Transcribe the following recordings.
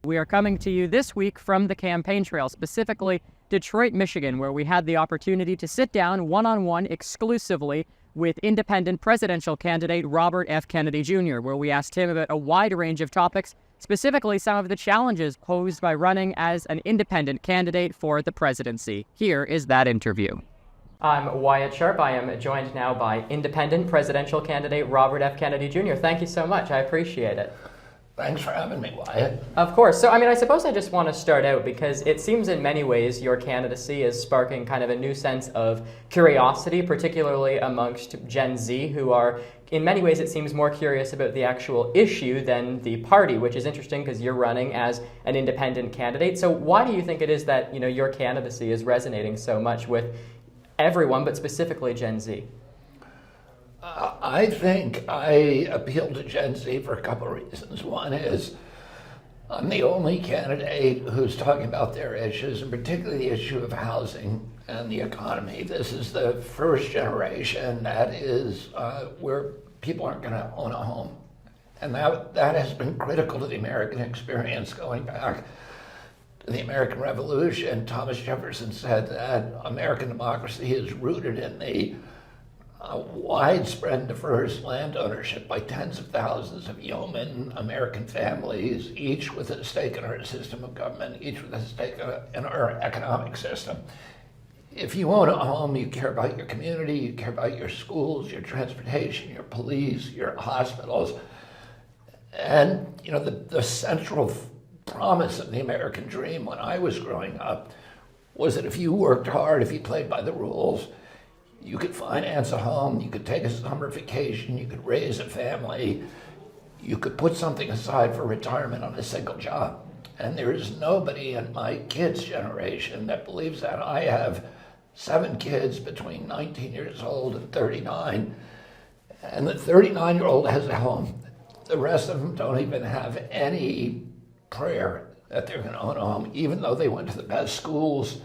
We are coming to you this week from the campaign trail, specifically Detroit, Michigan, where we had the opportunity to sit down one-on-one exclusively with independent presidential candidate Robert F. Kennedy Jr., where we asked him about a wide range of topics, specifically some of the challenges posed by running as an independent candidate for the presidency. Here is that interview. I'm Wyatt Sharp. I am joined now by independent presidential candidate Robert F. Kennedy Jr. Thank you so much. I appreciate it. Thanks for having me, Wyatt. Of course. So, I suppose I just want to start out because it seems in many ways your candidacy is sparking kind of a new sense of curiosity, particularly amongst Gen Z, who are, in many ways, it seems more curious about the actual issue than the party, which is interesting because you're running as an independent candidate. So why do you think it is that, your candidacy is resonating so much with everyone, but specifically Gen Z? I think I appeal to Gen Z for a couple of reasons. One is I'm the only candidate who's talking about their issues, and particularly the issue of housing and the economy. This is the first generation that is where people aren't going to own a home. And that has been critical to the American experience going back to the American Revolution. Thomas Jefferson said that American democracy is rooted in the widespread diverse land ownership by tens of thousands of yeoman American families, each with a stake in our system of government, each with a stake in our economic system. If you own a home, you care about your community, you care about your schools, your transportation, your police, your hospitals. And the central promise of the American dream when I was growing up was that if you worked hard, if you played by the rules, you could finance a home, you could take a summer vacation, you could raise a family, you could put something aside for retirement on a single job. And there is nobody in my kids' generation that believes that. I have 7 kids between 19 years old and 39, and the 39-year-old has a home. The rest of them don't even have any prayer that they're going to own a home, even though they went to the best schools,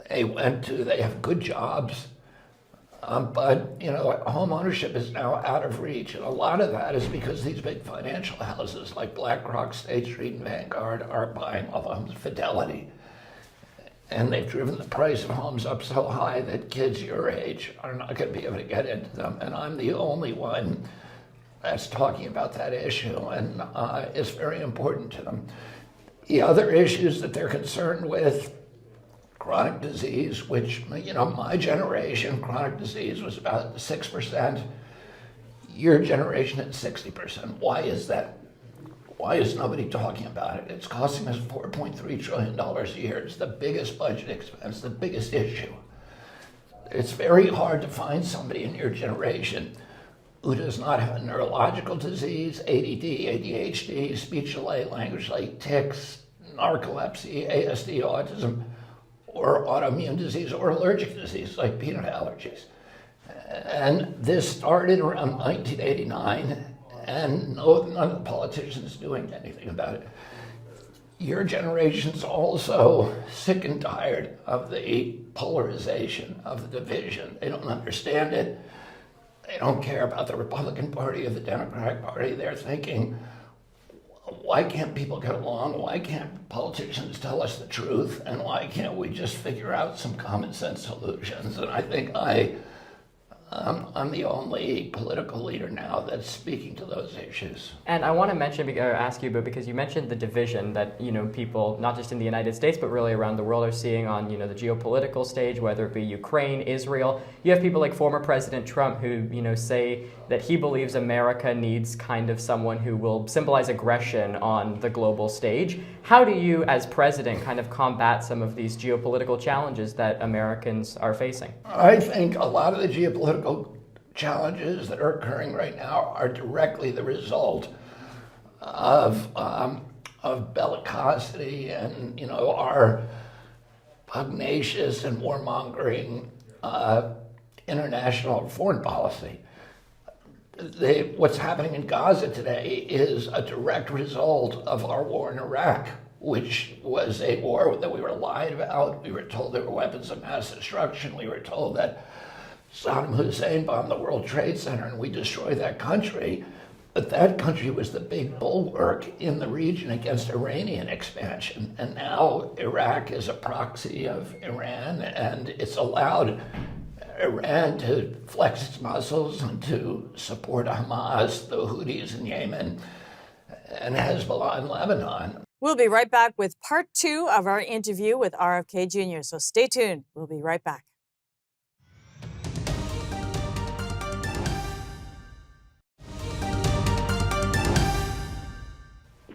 they have good jobs. But home ownership is now out of reach, and a lot of that is because these big financial houses like BlackRock, State Street, and Vanguard are buying all the homes, Fidelity, and they've driven the price of homes up so high that kids your age are not going to be able to get into them. And I'm the only one that's talking about that issue, and it's very important to them. The other issues that they're concerned with: chronic disease, which, my generation, chronic disease was about 6%. Your generation at 60%. Why is that? Why is nobody talking about it? It's costing us $4.3 trillion a year. It's the biggest budget expense, the biggest issue. It's very hard to find somebody in your generation who does not have a neurological disease, ADD, ADHD, speech delay, language delay, tics, narcolepsy, ASD, autism, or autoimmune disease or allergic disease like peanut allergies. And this started around 1989, and none of the politicians doing anything about it. Your generation's also sick and tired of the polarization, of the division. They don't understand it. They don't care about the Republican Party or the Democratic Party. They're thinking, why can't people get along? Why can't politicians tell us the truth? And why can't we just figure out some common sense solutions? And I think I'm the only political leader now that's speaking to those issues. And I want to ask you about, because you mentioned the division that, people, not just in the United States, but really around the world are seeing on, the geopolitical stage, whether it be Ukraine, Israel. You have people like former President Trump who, say that he believes America needs kind of someone who will symbolize aggression on the global stage. How do you, as president, kind of combat some of these geopolitical challenges that Americans are facing? I think a lot of the geopolitical challenges that are occurring right now are directly the result of bellicosity and our pugnacious and warmongering international foreign policy. What's happening in Gaza today is a direct result of our war in Iraq, which was a war that we were lied about. We were told there were weapons of mass destruction. We were told that Saddam Hussein bombed the World Trade Center and we destroyed that country. But that country was the big bulwark in the region against Iranian expansion. And now Iraq is a proxy of Iran, and it's allowed Iran to flex its muscles and to support Hamas, the Houthis in Yemen, and Hezbollah in Lebanon. We'll be right back with part 2 of our interview with RFK Jr. So stay tuned. We'll be right back.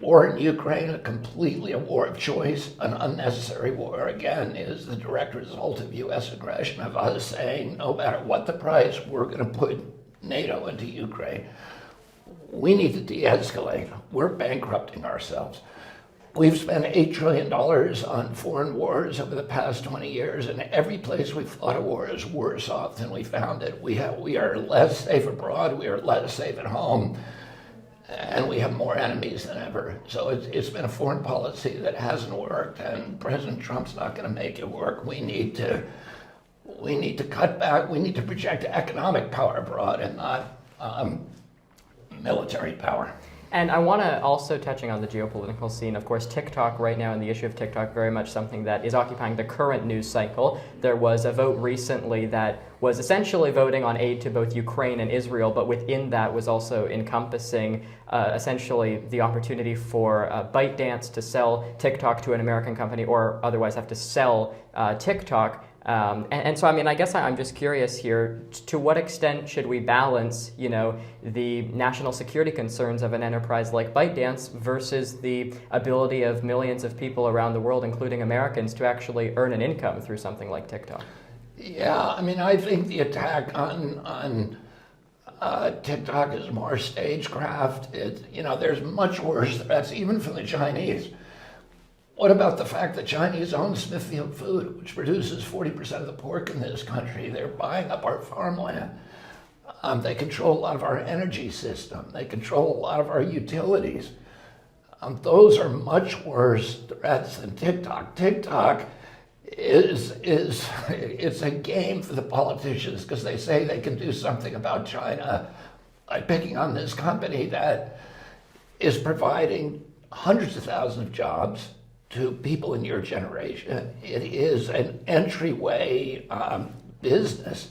War in Ukraine, completely a war of choice, an unnecessary war, again, is the direct result of U.S. aggression, of us saying, no matter what the price, we're going to put NATO into Ukraine. We need to de-escalate. We're bankrupting ourselves. We've spent $8 trillion on foreign wars over the past 20 years, and every place we've fought a war is worse off than we found it. We are less safe abroad, we are less safe at home, and we have more enemies than ever. So it's been a foreign policy that hasn't worked, and President Trump's not going to make it work. We need to cut back. We need to project economic power abroad and not military power. And I want to also, touching on the geopolitical scene, of course, TikTok right now, and the issue of TikTok, very much something that is occupying the current news cycle. There was a vote recently that was essentially voting on aid to both Ukraine and Israel, but within that was also encompassing essentially the opportunity for ByteDance to sell TikTok to an American company, or otherwise have to sell TikTok. And so, I mean, I guess I'm just curious here, to what extent should we balance, the national security concerns of an enterprise like ByteDance versus the ability of millions of people around the world, including Americans, to actually earn an income through something like TikTok? Yeah, I mean, I think the attack on TikTok is more stagecraft. There's much worse threats, even from the Chinese. What about the fact that Chinese own Smithfield Food, which produces 40% of the pork in this country? They're buying up our farmland. They control a lot of our energy system. They control a lot of our utilities. Those are much worse threats than TikTok. TikTok it's a game for the politicians, because they say they can do something about China by picking on this company that is providing hundreds of thousands of jobs to people in your generation. It is an entryway business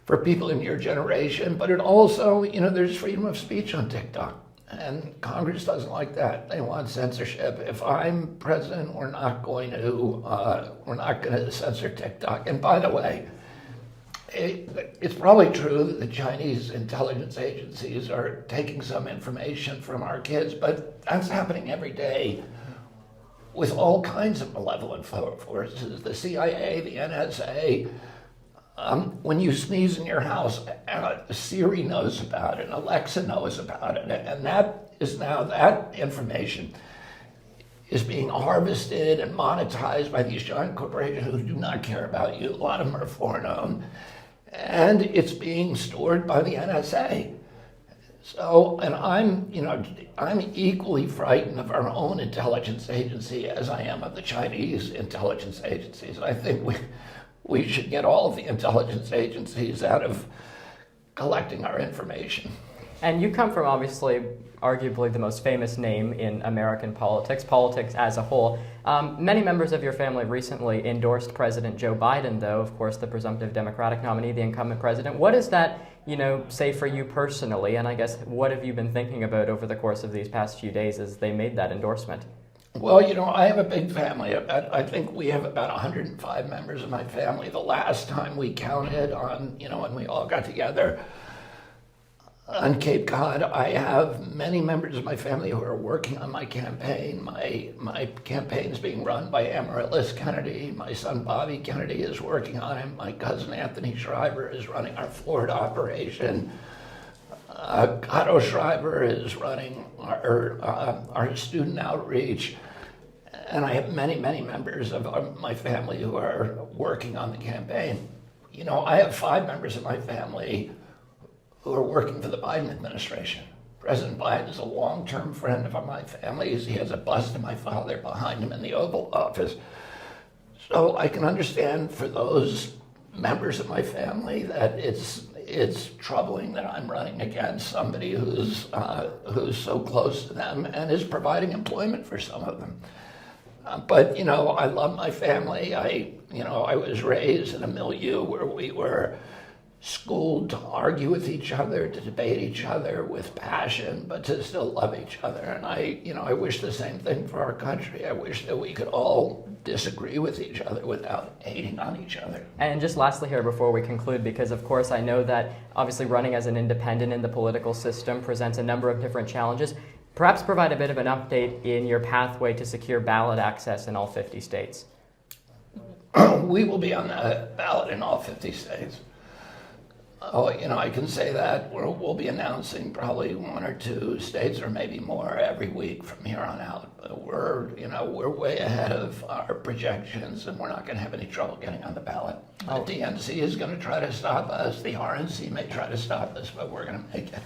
for people in your generation, but it also, there's freedom of speech on TikTok, and Congress doesn't like that. They want censorship. If I'm president, we're not going to censor TikTok. And by the way, it's probably true that the Chinese intelligence agencies are taking some information from our kids, but that's happening every day with all kinds of malevolent forces, the CIA, the NSA. When you sneeze in your house, Siri knows about it, and Alexa knows about it, and that information is being harvested and monetized by these giant corporations who do not care about you. A lot of them are foreign-owned, and it's being stored by the NSA. So, and I'm equally frightened of our own intelligence agency as I am of the Chinese intelligence agencies. I think we should get all of the intelligence agencies out of collecting our information. And you come from, obviously, arguably the most famous name in American politics as a whole. Many members of your family recently endorsed President Joe Biden, though, of course, the presumptive Democratic nominee, the incumbent president. What does that, say for you personally? And I guess, what have you been thinking about over the course of these past few days as they made that endorsement? Well, I have a big family. I think we have about 105 members of my family. The last time we counted on, when we all got together on Cape Cod, I have many members of my family who are working on my campaign. My campaign is being run by Amaryllis Kennedy. My son Bobby Kennedy is working on it. My cousin Anthony Schreiber is running our Florida operation. Otto Schreiber is running our student outreach. And I have many, many members of my family who are working on the campaign. I have 5 members of my family who are working for the Biden administration. President Biden is a long-term friend of my family. He has a bust of my father behind him in the Oval Office. So I can understand for those members of my family that it's it's troubling that I'm running against somebody who's so close to them and is providing employment for some of them. But you know, I love my family. I was raised in a milieu where we were schooled to argue with each other, to debate each other with passion, but to still love each other. And I wish the same thing for our country. I wish that we could all disagree with each other without hating on each other. And just lastly here before we conclude, because of course I know that obviously running as an independent in the political system presents a number of different challenges. Perhaps provide a bit of an update in your pathway to secure ballot access in all 50 states. We will be on the ballot in all 50 states. Oh, I can say that we'll be announcing probably 1 or 2 states or maybe more every week from here on out. We're way ahead of our projections, and we're not going to have any trouble getting on the ballot. The DNC is going to try to stop us. The RNC may try to stop us, but we're going to make it.